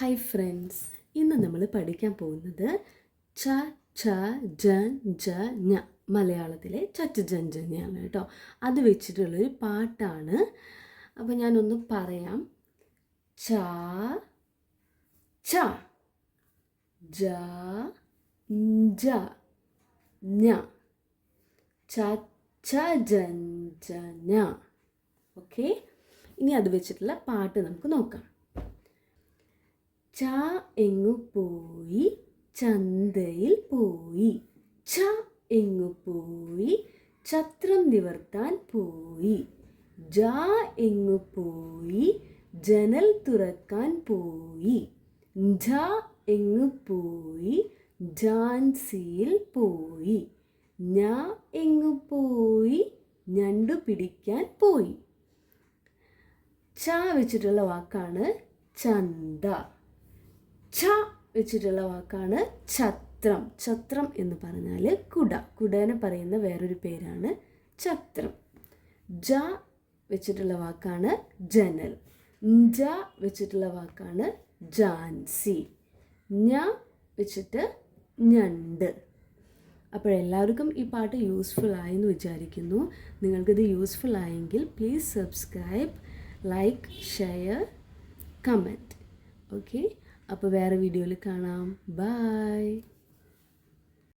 Hi friends, ഇന്ന് നമ്മൾ പഠിക്കാൻ പോകുന്നത് ച ഛ ജൻ ജ ഞ മലയാളത്തിലെ ചച്ച് ജൻ ജ ഞയാണ് കേട്ടോ. അത് വെച്ചിട്ടുള്ളൊരു പാട്ടാണ്. അപ്പോൾ ഞാനൊന്ന് പറയാം. ച ഛ ജ ജ ഞ ചച്ച ജൻ ജ ഞ. ഓക്കെ, ഇനി അത് വെച്ചിട്ടുള്ള പാട്ട് നമുക്ക് നോക്കാം. ച എങ്ങു പോയി, ചന്തയിൽ പോയി. ച എങ്ങു പോയി, ഛത്രം നിവർത്താൻ പോയി. ജ എങ്ങു പോയി, ജനൽ തുറക്കാൻ പോയി. ജ എങ്ങു പോയി, ഝാൻസിയിൽ പോയി. ഞ എങ്ങു പോയി, ഞണ്ടു പിടിക്കാൻ പോയി. ച വെച്ചിട്ടുള്ള വാക്കാണ് ചന്ത. ഛ വെച്ചിട്ടുള്ള വാക്കാണ് ഛത്രം. ഛത്രം എന്ന് പറഞ്ഞാൽ കുട. കുടേനെ പറയുന്ന വേറൊരു പേരാണ് ഛത്രം. ജ വെച്ചിട്ടുള്ള വാക്കാണ് ജനൽ. ജ വെച്ചിട്ടുള്ള വാക്കാണ് ഝാൻസി. ഞ വെച്ചിട്ട് ഞണ്ട്. അപ്പോഴെല്ലാവർക്കും ഈ പാട്ട് യൂസ്ഫുൾ ആയെന്ന് വിചാരിക്കുന്നു. നിങ്ങൾക്കിത് യൂസ്ഫുൾ ആയെങ്കിൽ please subscribe, like, share, comment. Okay, അപ്പോൾ വേറെ വീഡിയോയിൽ കാണാം. ബൈ.